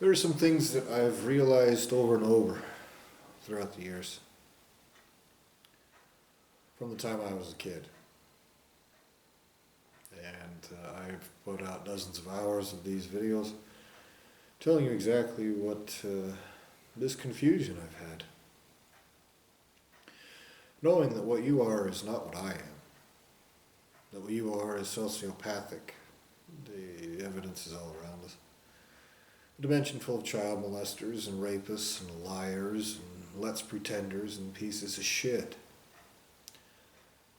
There are some things that I've realized over and over throughout the years, from the time I was a kid. And I've put out dozens of hours of these videos telling you exactly what this confusion I've had. Knowing that what you are is not what I am. That what you are is sociopathic. The evidence is all around us. A dimension full of child molesters and rapists and liars and let's pretenders and pieces of shit.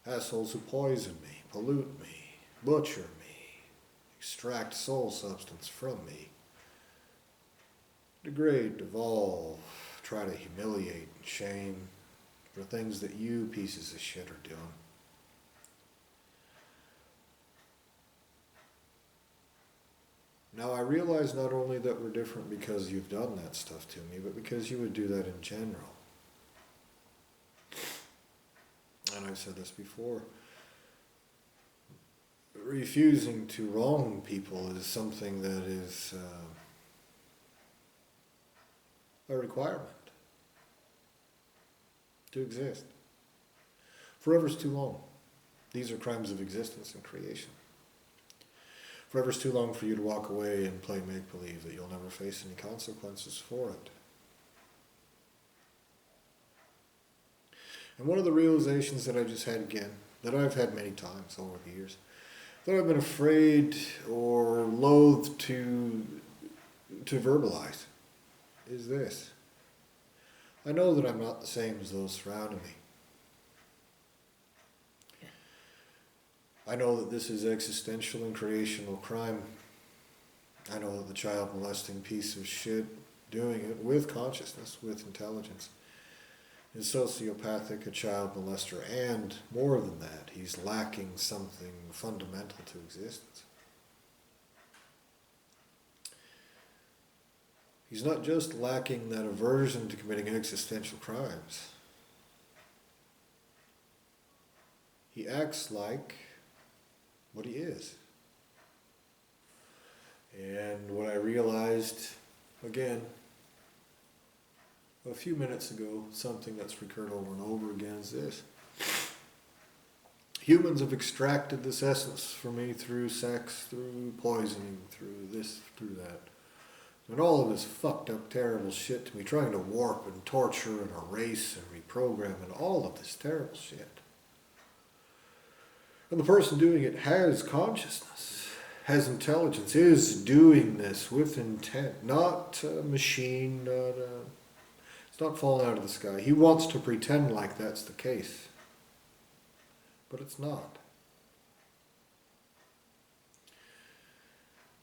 Assholes who poison me, pollute me, butcher me, extract soul substance from me, degrade, devolve, try to humiliate and shame for things that you pieces of shit are doing. Now I realize not only that we're different because you've done that stuff to me, but because you would do that in general. And I've said this before. Refusing to wrong people is something that is a requirement to exist. Forever's too long. These are crimes of existence and creation. Forever's too long for you to walk away and play make-believe that you'll never face any consequences for it. And one of the realizations that I just had again, that I've had many times over the years, that I've been afraid or loath to verbalize, is this. I know that I'm not the same as those surrounding me. I know that this is existential and creational crime. I know that the child molesting piece of shit doing it with consciousness, with intelligence, is sociopathic, a child molester, and more than that, he's lacking something fundamental to existence. He's not just lacking that aversion to committing existential crimes. He acts like what he is. And what I realized, again, a few minutes ago, something that's recurred over and over again is this. Humans have extracted this essence from me through sex, through poisoning, through this, through that. And all of this fucked up, terrible shit to me, trying to warp and torture and erase and reprogram and all of this terrible shit. And the person doing it has consciousness, has intelligence, is doing this with intent, not a machine, it's not falling out of the sky. He wants to pretend like that's the case, but it's not.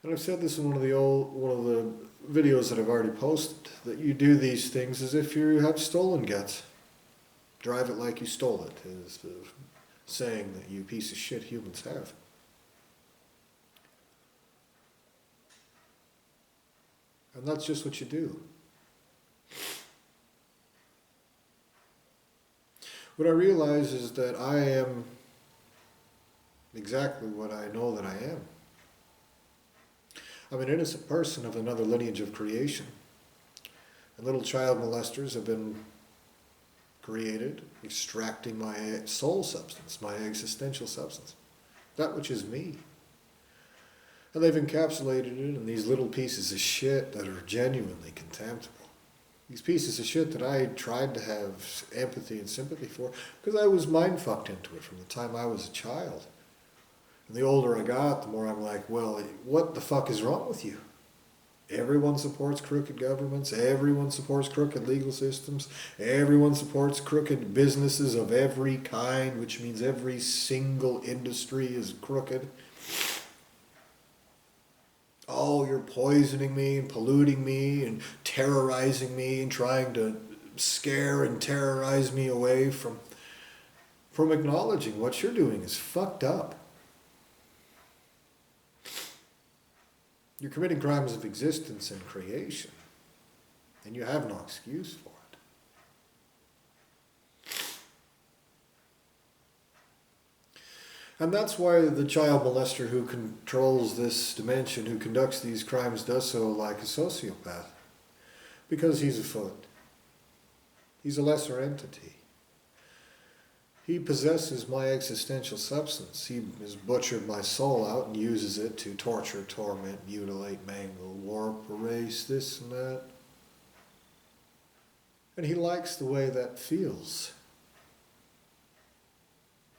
And I've said this in one of the videos that I've already posted, that you do these things as if you have stolen guts. Drive it like you stole it, is the saying that you piece of shit humans have. And that's just what you do. What I realize is that I am exactly what I know that I am. I'm an innocent person of another lineage of creation. And little child molesters have been created, extracting my soul substance, my existential substance, that which is me. And they've encapsulated it in these little pieces of shit that are genuinely contemptible. These pieces of shit that I tried to have empathy and sympathy for because I was mind-fucked into it from the time I was a child. And the older I got, the more I'm like, well, what the fuck is wrong with you? Everyone supports crooked governments. Everyone supports crooked legal systems. Everyone supports crooked businesses of every kind, which means every single industry is crooked. Oh, you're poisoning me and polluting me and terrorizing me and trying to scare and terrorize me away from acknowledging what you're doing is fucked up. You're committing crimes of existence and creation, and you have no excuse for it. And that's why the child molester who controls this dimension, who conducts these crimes, does so like a sociopath. Because he's a foot. He's a lesser entity. He possesses my existential substance. He has butchered my soul out and uses it to torture, torment, mutilate, mangle, warp, erase, this and that. And he likes the way that feels.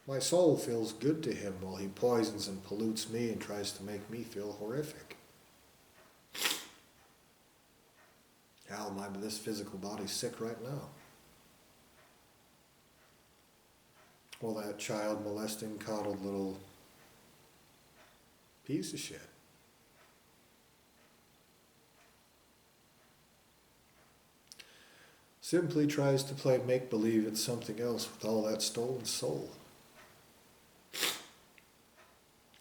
My soul feels good to him while he poisons and pollutes me and tries to make me feel horrific. Hell, this physical body's sick right now. Well, that child molesting, coddled little piece of shit. Simply tries to play make-believe it's something else with all that stolen soul.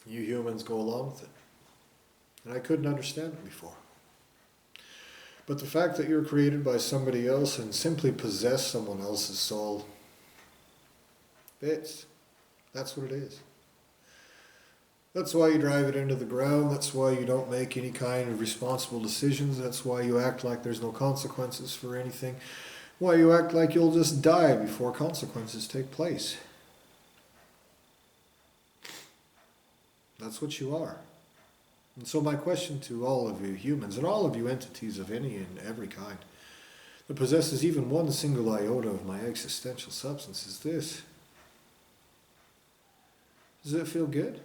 You humans go along with it. And I couldn't understand it before. But the fact that you're created by somebody else and simply possess someone else's soul, that's what it is. That's why you drive it into the ground. That's why you don't make any kind of responsible decisions. That's why you act like there's no consequences for anything. Why you act like you'll just die before consequences take place. That's what you are. And so my question to all of you humans, and all of you entities of any and every kind, that possesses even one single iota of my existential substance is this. Does it feel good?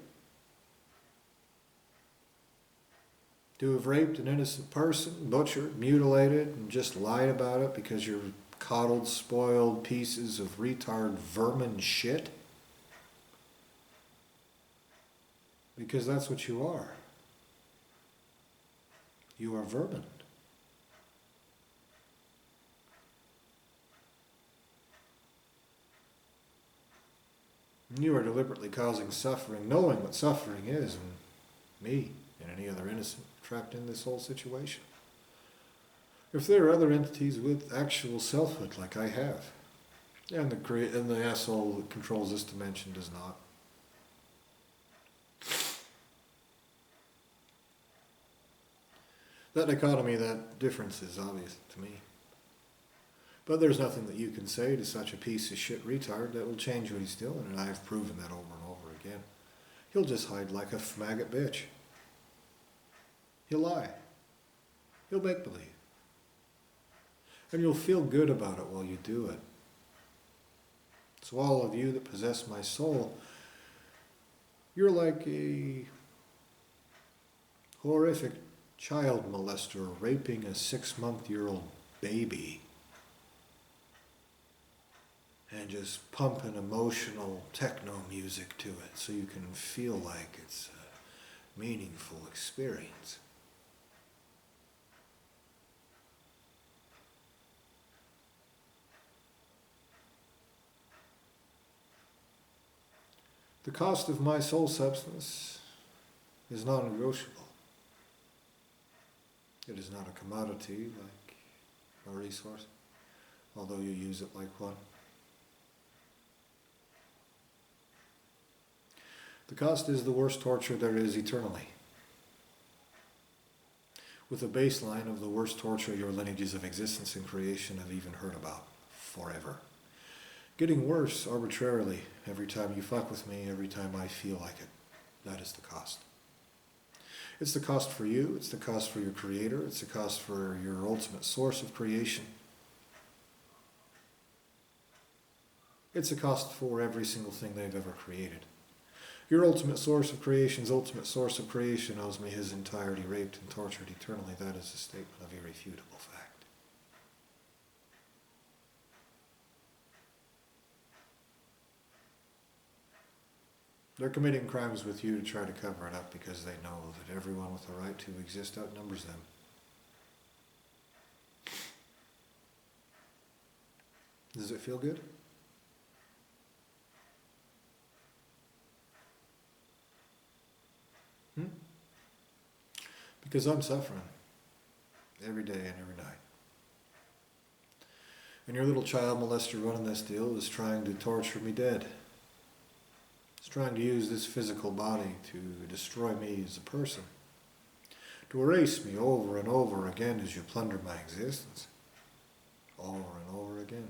To have raped an innocent person, butchered, mutilated, and just lied about it because you're coddled, spoiled pieces of retard vermin shit? Because that's what you are. You are vermin. And you are deliberately causing suffering, knowing what suffering is, and me and any other innocent trapped in this whole situation. If there are other entities with actual selfhood like I have, and the asshole that controls this dimension does not, that dichotomy, that difference is obvious to me. But there's nothing that you can say to such a piece of shit retard that will change what he's doing, and I've proven that over and over again. He'll just hide like a maggot bitch. He'll lie. He'll make believe. And you'll feel good about it while you do it. So all of you that possess my soul, you're like a horrific child molester raping a 6-month-old baby and just pumping emotional techno music to it so you can feel like it's a meaningful experience. The cost of my soul substance is non-negotiable. It is not a commodity like a resource, although you use it like one. The cost is the worst torture there is eternally, with a baseline of the worst torture your lineages of existence and creation have even heard about forever. Getting worse arbitrarily every time you fuck with me, every time I feel like it. That is the cost. It's the cost for you, it's the cost for your creator, it's the cost for your ultimate source of creation. It's a cost for every single thing they've ever created. Your ultimate source of creation's ultimate source of creation owes me his entirety, raped and tortured eternally. That is a statement of irrefutable fact. They're committing crimes with you to try to cover it up because they know that everyone with a right to exist outnumbers them. Does it feel good? Because I'm suffering every day and every night. And your little child molester running this deal is trying to torture me dead. is trying to use this physical body to destroy me as a person, to erase me over and over again as you plunder my existence, over and over again.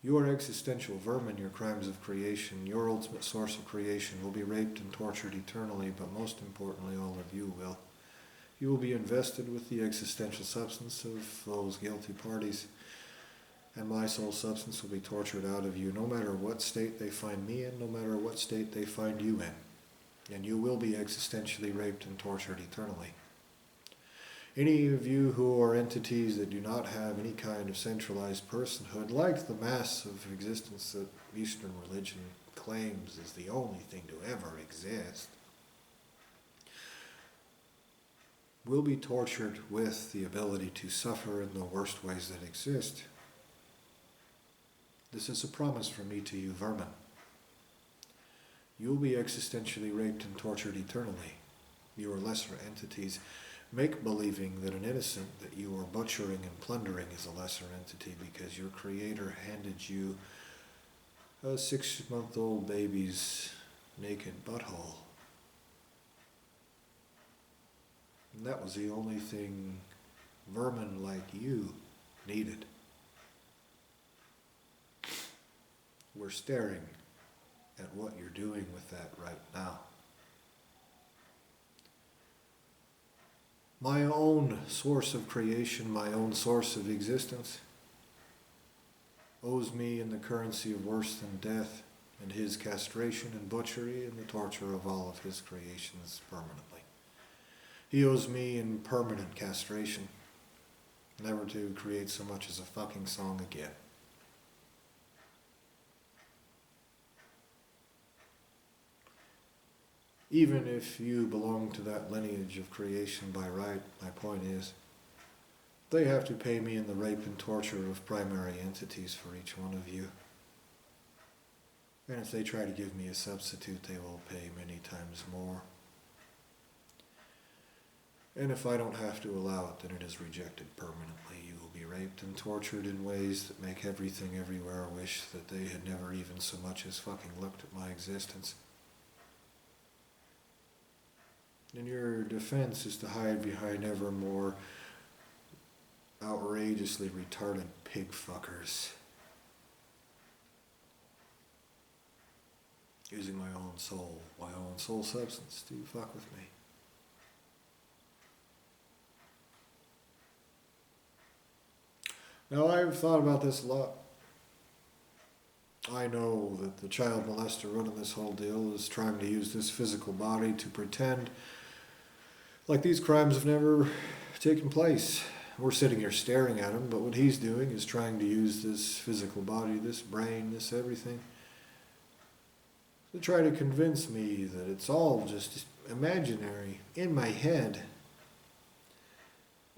Your existential vermin, your crimes of creation, your ultimate source of creation will be raped and tortured eternally, but most importantly, all of you will. You will be invested with the existential substance of those guilty parties, and my soul substance will be tortured out of you, no matter what state they find me in, no matter what state they find you in. And you will be existentially raped and tortured eternally. Any of you who are entities that do not have any kind of centralized personhood, like the mass of existence that Eastern religion claims is the only thing to ever exist, will be tortured with the ability to suffer in the worst ways that exist. This is a promise from me to you, vermin. You will be existentially raped and tortured eternally. You are lesser entities, make-believing that an innocent that you are butchering and plundering is a lesser entity because your creator handed you a 6-month-old baby's naked butthole. And that was the only thing vermin like you needed. We're staring at what you're doing with that right now. My own source of creation, my own source of existence, owes me in the currency of worse than death and his castration and butchery and the torture of all of his creations permanently. He owes me in permanent castration, never to create so much as a fucking song again. Even if you belong to that lineage of creation by right, my point is, they have to pay me in the rape and torture of primary entities for each one of you. And if they try to give me a substitute, they will pay many times more. And if I don't have to allow it, then it is rejected permanently. You will be raped and tortured in ways that make everything everywhere wish that they had never even so much as fucking looked at my existence. And your defense is to hide behind ever more outrageously retarded pig fuckers. Using my own soul substance to fuck with me. Now, I've thought about this a lot. I know that the child molester running this whole deal is trying to use this physical body to pretend like these crimes have never taken place. We're sitting here staring at him, but what he's doing is trying to use this physical body, this brain, this everything, to try to convince me that it's all just imaginary in my head,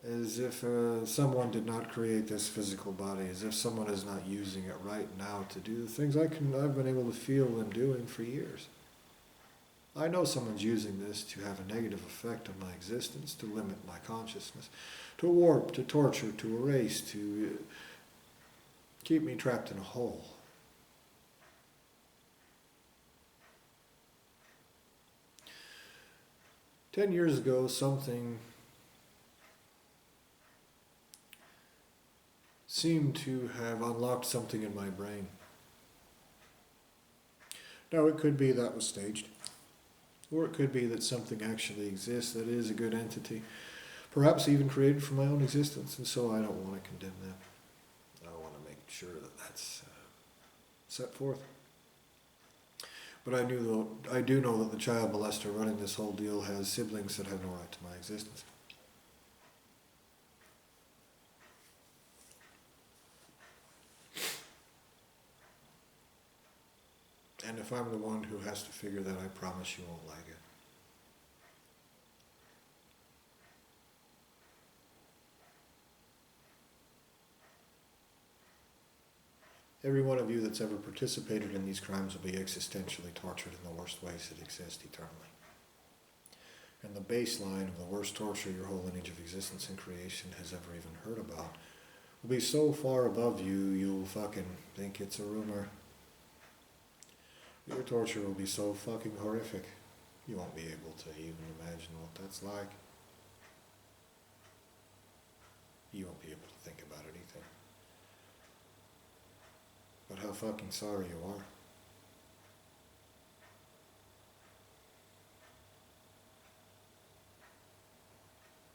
as if someone did not create this physical body, as if someone is not using it right now to do the things I've been able to feel them doing for years. I know someone's using this to have a negative effect on my existence, to limit my consciousness, to warp, to torture, to erase, to keep me trapped in a hole. "10 years ago, something seemed to have unlocked something in my brain. Now, it could be that was staged. Or it could be that something actually exists that is a good entity, perhaps even created from my own existence, and so I don't want to condemn them. I want to make sure that that's set forth. But I do know that the child molester running this whole deal has siblings that have no right to my existence. And if I'm the one who has to figure that, I promise you won't like it. Every one of you that's ever participated in these crimes will be existentially tortured in the worst ways that exist eternally. And the baseline of the worst torture your whole lineage of existence and creation has ever even heard about will be so far above you, you'll fucking think it's a rumor. Your torture will be so fucking horrific. You won't be able to even imagine what that's like. You won't be able to think about anything. But how fucking sorry you are.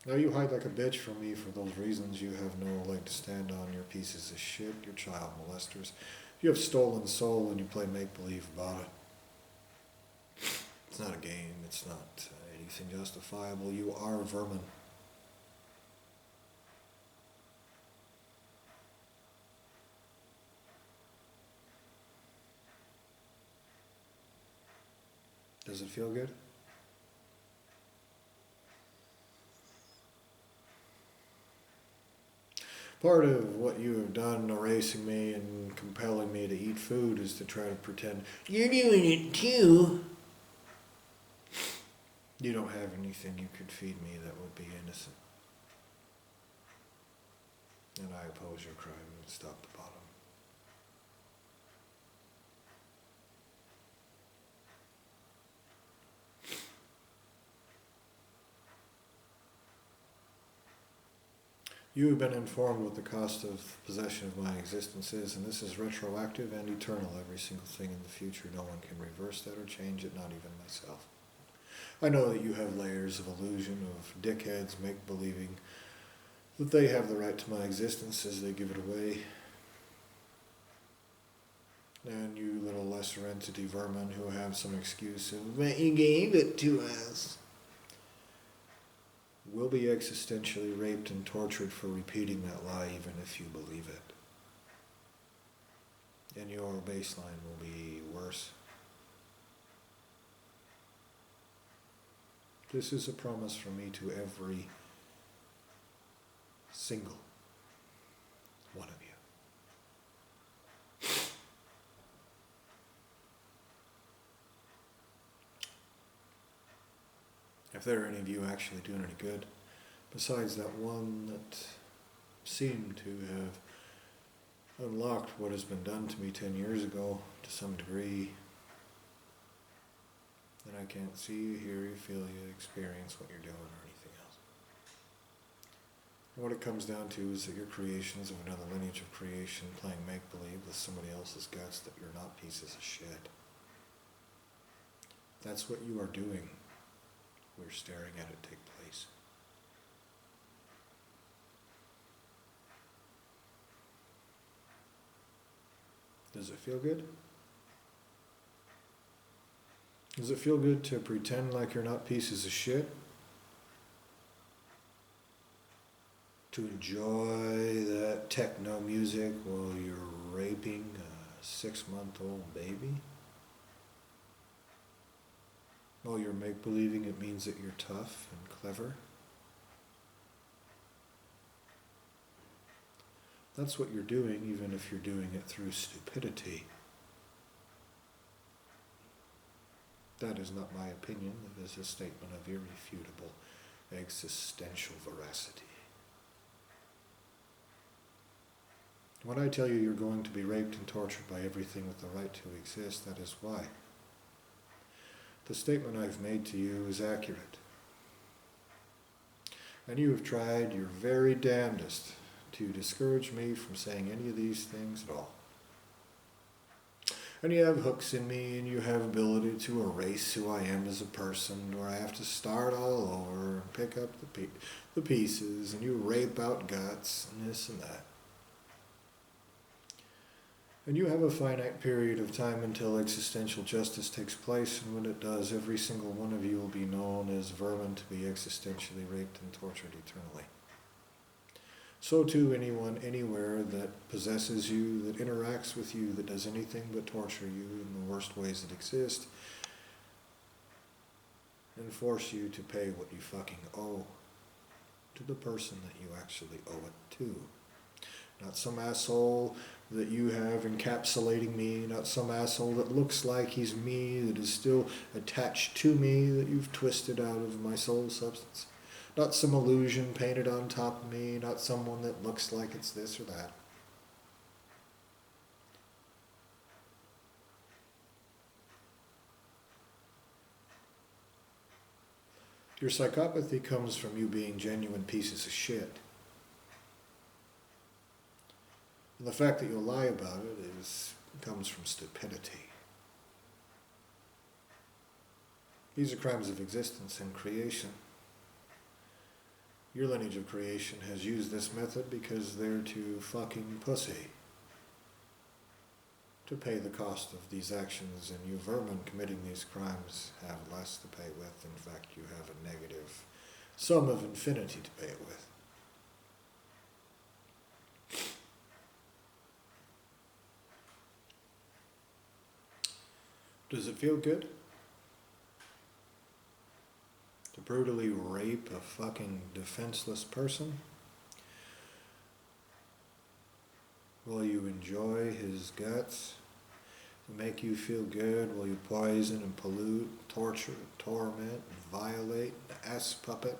Now you hide like a bitch from me for those reasons. You have no leg to stand on. You're pieces of shit. You're child molesters. You have stolen soul and you play make-believe about it. It's not a game. It's not anything justifiable. You are vermin. Does it feel good? Part of what you have done erasing me and compelling me to eat food is to try to pretend you're doing it too. You don't have anything you could feed me that would be innocent. And I oppose your crime and stop the bottom. You have been informed what the cost of possession of my existence is, and this is retroactive and eternal. Every single thing in the future, no one can reverse that or change it, not even myself. I know that you have layers of illusion, of dickheads make-believing that they have the right to my existence as they give it away. And you little lesser entity vermin who have some excuse of, but you gave it to us, will be existentially raped and tortured for repeating that lie even if you believe it. And your baseline will be worse. This is a promise from me to every single one of you. If there are any of you actually doing any good, besides that one that seemed to have unlocked what has been done to me 10 years ago to some degree, then I can't see you, hear you, feel you, experience what you're doing or anything else. And what it comes down to is that you're creations of another lineage of creation playing make-believe with somebody else's guts, that you're not pieces of shit. That's what you are doing. We're staring at it take place. Does it feel good? Does it feel good to pretend like you're not pieces of shit? To enjoy that techno music while you're raping a 6-month-old baby? While you're make-believing it means that you're tough and clever? That's what you're doing, even if you're doing it through stupidity. That is not my opinion. It is a statement of irrefutable existential veracity. When I tell you you're going to be raped and tortured by everything with the right to exist, that is why. The statement I've made to you is accurate. And you have tried your very damnedest to discourage me from saying any of these things at all. And you have hooks in me, and you have ability to erase who I am as a person, where I have to start all over and pick up the pieces, and you rape out guts, and this and that. And you have a finite period of time until existential justice takes place, and when it does, every single one of you will be known as vermin to be existentially raped and tortured eternally. So too anyone anywhere that possesses you, that interacts with you, that does anything but torture you in the worst ways that exist, and force you to pay what you fucking owe to the person that you actually owe it to. Not some asshole that you have encapsulating me, not some asshole that looks like he's me, that is still attached to me, that you've twisted out of my soul substance. Not some illusion painted on top of me, not someone that looks like it's this or that. Your psychopathy comes from you being genuine pieces of shit. And the fact that you'll lie about it comes from stupidity. These are crimes of existence and creation. Your lineage of creation has used this method because they're too fucking pussy to pay the cost of these actions, and you vermin committing these crimes have less to pay with. In fact, you have a negative sum of infinity to pay it with. Does it feel good to brutally rape a fucking defenseless person? Will you enjoy his guts? Make you feel good? Will you poison and pollute, torture, torment, and violate, ass puppet,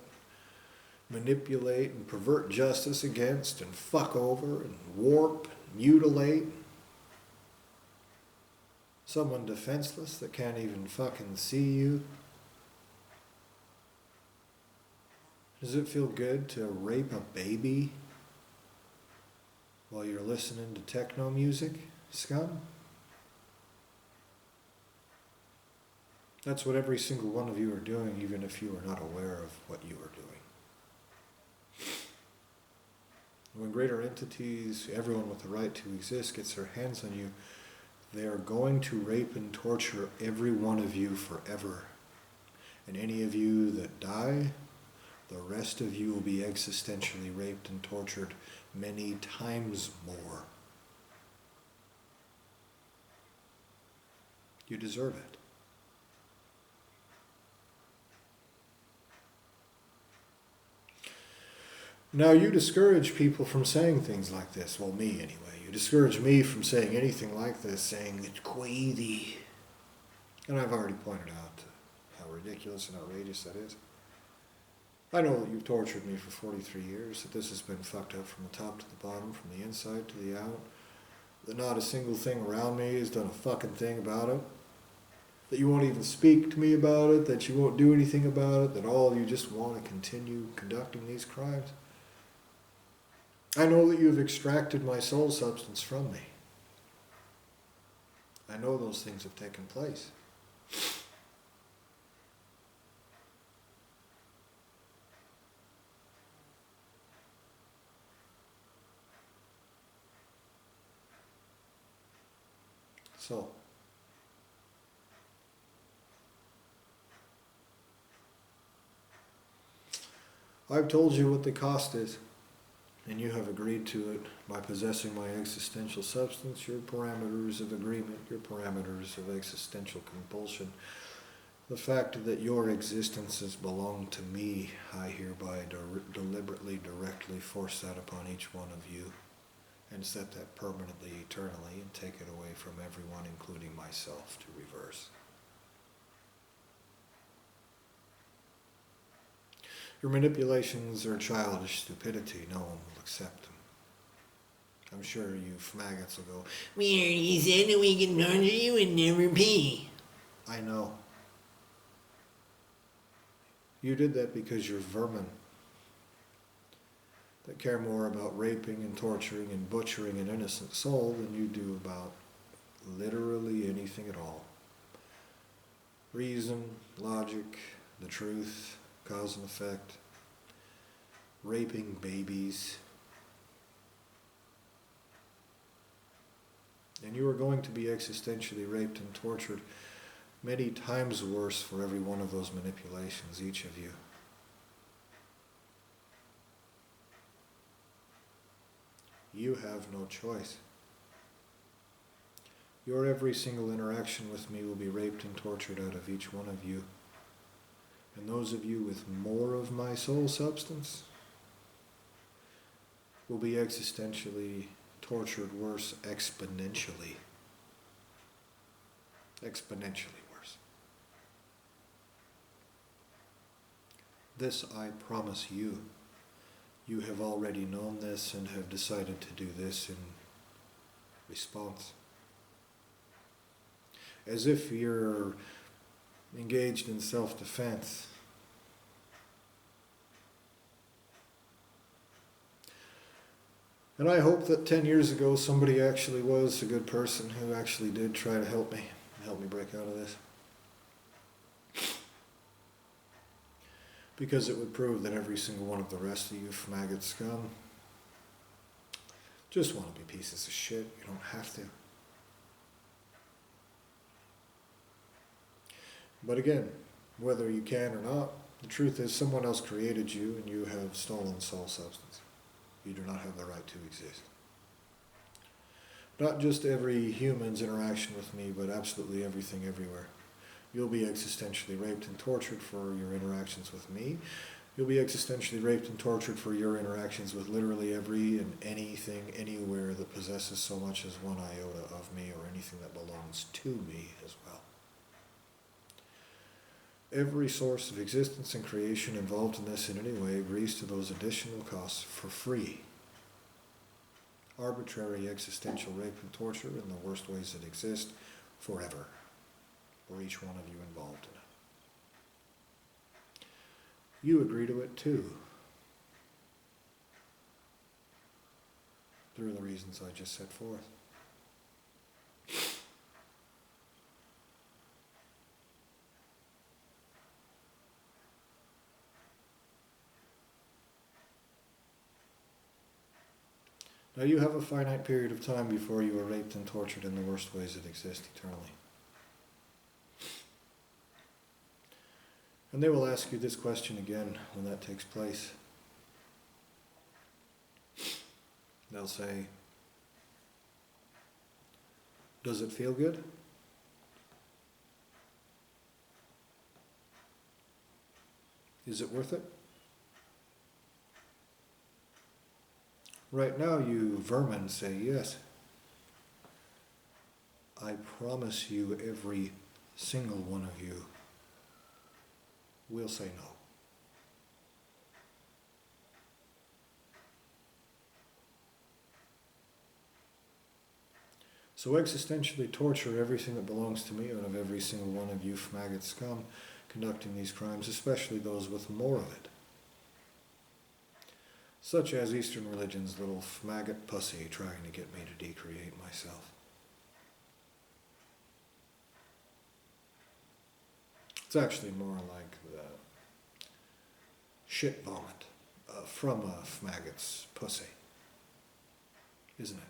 manipulate and pervert justice against, and fuck over and warp, mutilate someone defenseless that can't even fucking see you? Does it feel good to rape a baby while you're listening to techno music, scum? That's what every single one of you are doing, even if you are not aware of what you are doing. When greater entities, everyone with the right to exist, gets their hands on you, they are going to rape and torture every one of you forever. And any of you that die, the rest of you will be existentially raped and tortured many times more. You deserve it. Now you discourage people from saying things like this. Well, me anyway. You discourage me from saying anything like this, saying it's queasy. And I've already pointed out how ridiculous and outrageous that is. I know that you've tortured me for 43 years, that this has been fucked up from the top to the bottom, from the inside to the out, that not a single thing around me has done a fucking thing about it, that you won't even speak to me about it, that you won't do anything about it, that all of you just want to continue conducting these crimes. I know that you've extracted my soul substance from me. I know those things have taken place. So, I've told you what the cost is, and you have agreed to it by possessing my existential substance, your parameters of agreement, your parameters of existential compulsion. The fact that your existences belong to me, I hereby deliberately, directly force that upon each one of you, and set that permanently, eternally, and take it away from everyone, including myself, to reverse. Your manipulations are childish stupidity. No one will accept them. I'm sure you maggots will go, "We already said that we can torture you and never pay." I know. You did that because you're vermin that care more about raping and torturing and butchering an innocent soul than you do about literally anything at all. Reason, logic, the truth, cause and effect, raping babies. And you are going to be existentially raped and tortured many times worse for every one of those manipulations, each of you. You have no choice. Your every single interaction with me will be raped and tortured out of each one of you. And those of you with more of my soul substance will be existentially tortured worse exponentially. Exponentially worse. This I promise you. You have already known this and have decided to do this in response. As if you're engaged in self-defense. And I hope that 10 years ago somebody actually was a good person who actually did try to help me break out of this. Because it would prove that every single one of the rest of you maggot scum just want to be pieces of shit. You don't have to. But again, whether you can or not, the truth is someone else created you and you have stolen soul substance. You do not have the right to exist. Not just every human's interaction with me, but absolutely everything everywhere. You'll be existentially raped and tortured for your interactions with me. You'll be existentially raped and tortured for your interactions with literally every and anything anywhere that possesses so much as one iota of me or anything that belongs to me as well. Every source of existence and creation involved in this in any way agrees to those additional costs for free. Arbitrary existential rape and torture in the worst ways that exist forever for each one of you involved in it. You agree to it too, through the reasons I just set forth. Now you have a finite period of time before you are raped and tortured in the worst ways that exist eternally. And they will ask you this question again when that takes place. They'll say, does it feel good? Is it worth it? Right now, you vermin say yes. I promise you, every single one of you will say no. So existentially torture everything that belongs to me out of every single one of you maggot scum conducting these crimes, especially those with more of it. Such as Eastern religion's little maggot pussy trying to get me to decreate myself. It's actually more like the shit vomit from a maggot's pussy, isn't it?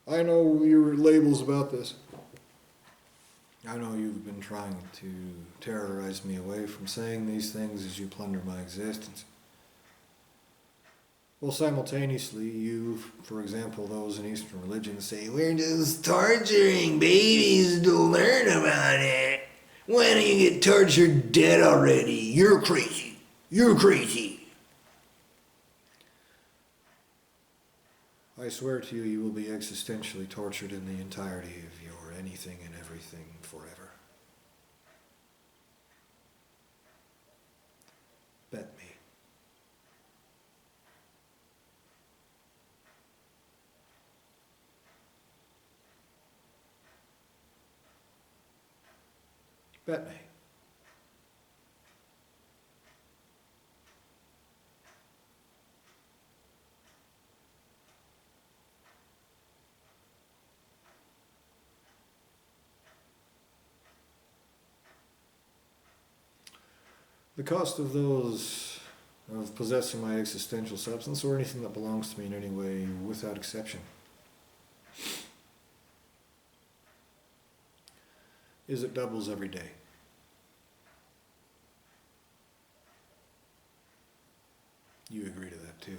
I know your labels about this. I know you've been trying to terrorize me away from saying these things as you plunder my existence. Well, simultaneously, you, for example, those in Eastern religion say, we're just torturing babies to learn about it. Why don't you get tortured dead already? You're crazy. You're crazy. I swear to you, you will be existentially tortured in the entirety of your anything and everything forever. Bet me. Bet me. The cost of possessing my existential substance or anything that belongs to me in any way, without exception, is it doubles every day. You agree to that too.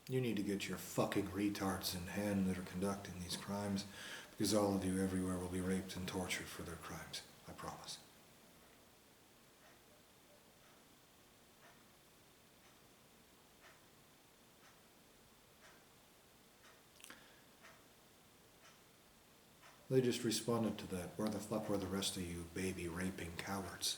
You need to get your fucking retards in hand that are conducting these crimes, because all of you everywhere will be raped and tortured for their crimes. I promise. They just responded to that. Where the fuck were the rest of you baby raping cowards?